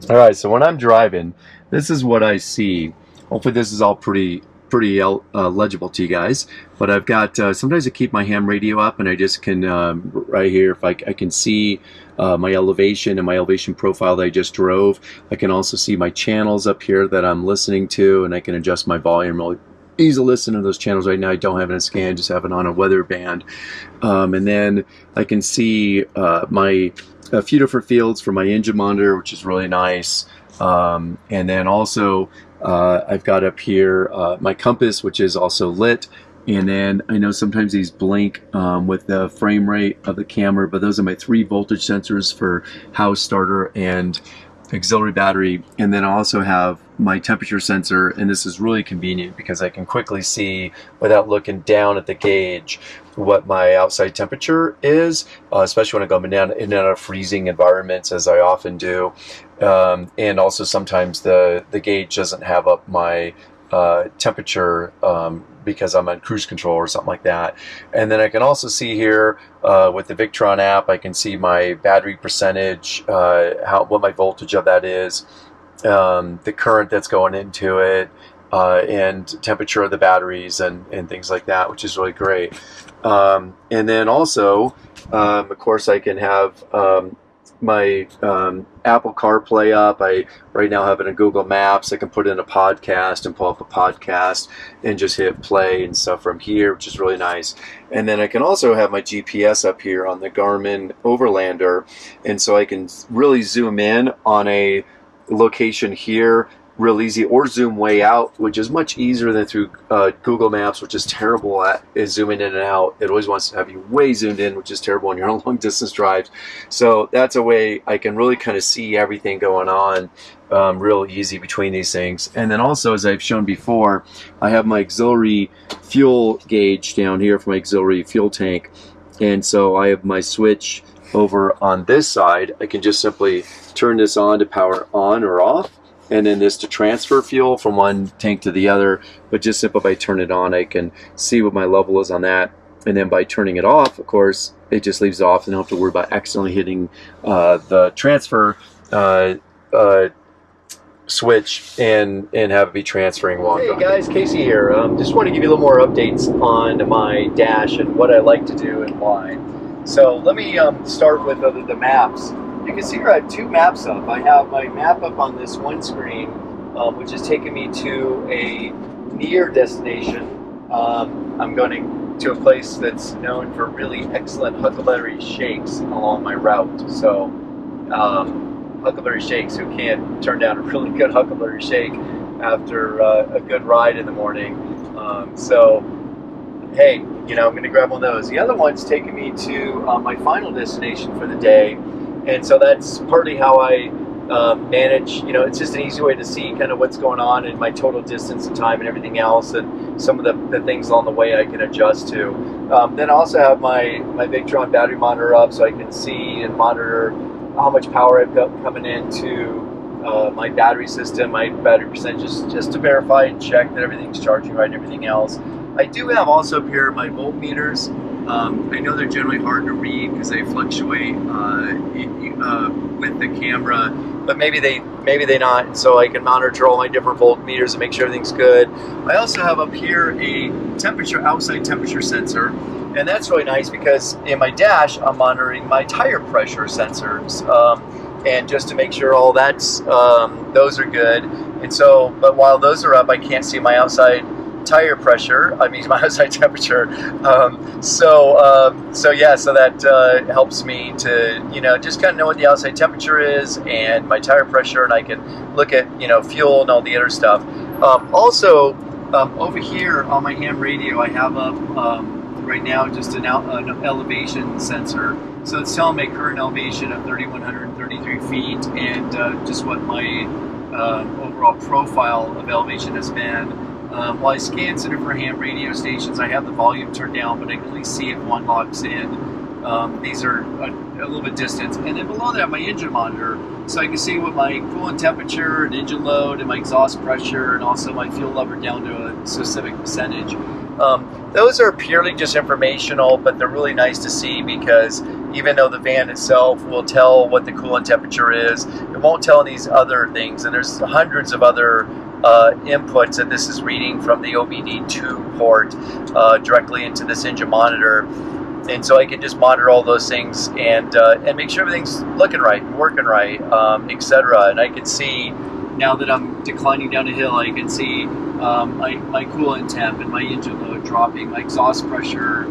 All right, so when I'm driving, this is what I see. Hopefully this is all pretty legible to you guys. But I've got, sometimes I keep my ham radio up and I just can, right here, if I can see my elevation and my elevation profile that I just drove. I can also see my channels up here that I'm listening to, and I can adjust my volume really easy to listen to those channels right now. I don't have it in scan, just have it on a weather band. And then I can see a few different fields for my engine monitor, which is really nice. And then also I've got up here my compass, which is also lit. And then I know sometimes these blink with the frame rate of the camera, but those are my 3 voltage sensors for house starter and auxiliary battery. And then I also have my temperature sensor, and this is really convenient because I can quickly see without looking down at the gauge what my outside temperature is, especially when I go in and out of freezing environments, as I often do. And also sometimes the gauge doesn't have up my temperature because I'm on cruise control or something like that. And then I can also see here with the Victron app, I can see my battery percentage, what my voltage of that is, the current that's going into it, and temperature of the batteries and things like that, which is really great. And then also, of course, I can have my Apple CarPlay up. I right now have it in Google Maps. I can put in a podcast and pull up a podcast and just hit play and stuff from here, which is really nice. And then I can also have my GPS up here on the Garmin Overlander, and so I can really zoom in on a location here real easy, or zoom way out, which is much easier than through Google Maps, which is terrible at zooming in and out. It always wants to have you way zoomed in, which is terrible when you're on long distance drives. So that's a way I can really kind of see everything going on real easy between these things. And then also, as I've shown before, I have my auxiliary fuel gauge down here for my auxiliary fuel tank, and so I have my switch over on this side. I can just simply turn this on to power on or off, and then this to transfer fuel from one tank to the other. But just simply by turning it on, I can see what my level is on that. And then by turning it off, of course, it just leaves it off, and I don't have to worry about accidentally hitting the transfer switch and have it be transferring while I'm driving. Hey guys, Casey here. Just want to give you a little more updates on my dash and what I like to do and why. So let me start with the maps. You can see here I have 2 maps up. I have my map up on this one screen, which is taking me to a near destination. I'm going to a place that's known for really excellent huckleberry shakes along my route. So huckleberry shakes, who can't turn down a really good huckleberry shake after a good ride in the morning? So hey, you know, I'm going to grab one of those. The other one's taking me to my final destination for the day. And so that's partly how I manage, you know, it's just an easy way to see kind of what's going on and my total distance and time and everything else, and some of the things along the way I can adjust to. Then I also have my Victron battery monitor up, so I can see and monitor how much power I've got coming into my battery system, my battery percentages, just to verify and check that everything's charging right and everything else. I do have also up here my voltmeters. I know they're generally hard to read because they fluctuate with the camera, but maybe they not, so I can monitor all my different voltmeters and make sure everything's good. I also have up here a outside temperature sensor, and that's really nice because in my dash I'm monitoring my tire pressure sensors, and just to make sure all that's those are good. And so, but while those are up, I can't see my outside tire pressure, I mean my outside temperature. So yeah, so that helps me to, you know, just kind of know what the outside temperature is and my tire pressure, and I can look at, you know, fuel and all the other stuff. Also, over here on my ham radio, I have up right now just an elevation sensor. So it's telling me current elevation of 3,133 feet and just what my overall profile of elevation has been. While I scan some different ham radio stations, I have the volume turned down, but I can at least see if one locks in. These are a little bit distant. And then below that, I have my engine monitor, so I can see what my coolant temperature and engine load and my exhaust pressure and also my fuel level down to a specific percentage. Those are purely just informational, but they're really nice to see because even though the van itself will tell what the coolant temperature is. It won't tell these other things, and there's hundreds of other inputs that this is reading from the OBDII port directly into this engine monitor. And so I can just monitor all those things and make sure everything's looking right and working right, etc. And I can see, now that I'm declining down a hill, I can see my coolant temp and my engine load dropping, my exhaust pressure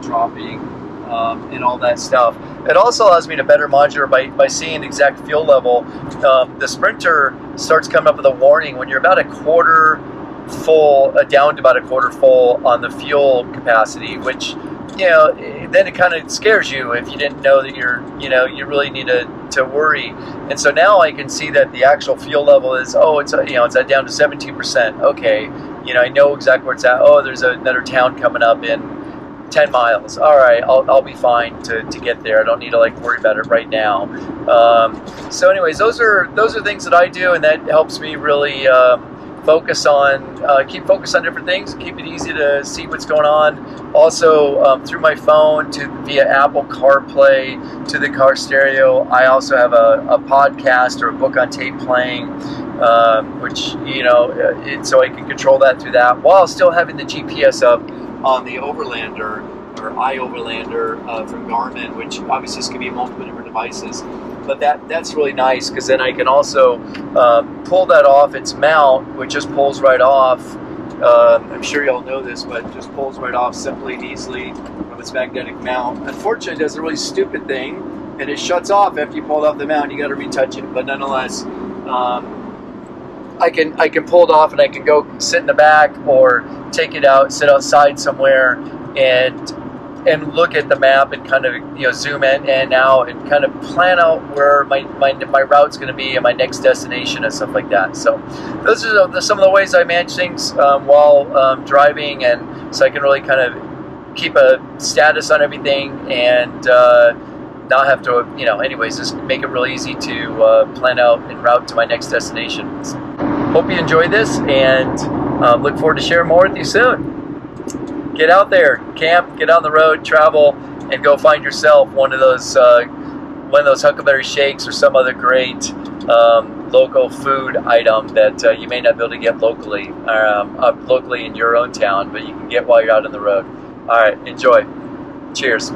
dropping, and all that stuff. It also allows me to better monitor by seeing exact fuel level. The Sprinter starts coming up with a warning when you're about a quarter full, down to about a quarter full on the fuel capacity, which, you know, then it kind of scares you if you didn't know that you really need to worry. And so now I can see that the actual fuel level is, oh, it's down to 17%. Okay, I know exactly where it's at. Oh, there's another town coming up in 10 miles. All right, I'll be fine to get there. I don't need to worry about it right now. So anyways, those are things that I do, and that helps me really keep focus on different things, keep it easy to see what's going on. Also, through my phone, via Apple CarPlay to the car stereo, I also have a podcast or a book on tape playing, which, so I can control that through that while still having the GPS up on the Overlander, or iOverlander from Garmin, which obviously this can be multiple different devices. But that's really nice, because then I can also pull that off its mount, which just pulls right off. I'm sure y'all know this, but it just pulls right off simply and easily from its magnetic mount. Unfortunately, it does a really stupid thing, and it shuts off after you pull it off the mount. You got to retouch it. But nonetheless, I can pull it off, and I can go sit in the back or take it out, sit outside somewhere, and look at the map and kind of zoom in and out and kind of plan out where my route's going to be and my next destination and stuff like that. So those are some of the ways I manage things while driving, and so I can really kind of keep a status on everything and not have to anyways, just make it really easy to plan out and route to my next destination. So, hope you enjoyed this, and look forward to sharing more with you soon. Get out there, camp, get on the road, travel, and go find yourself one of those Huckleberry Shakes or some other great local food item that you may not be able to get locally in your own town, but you can get while you're out on the road. All right, enjoy. Cheers.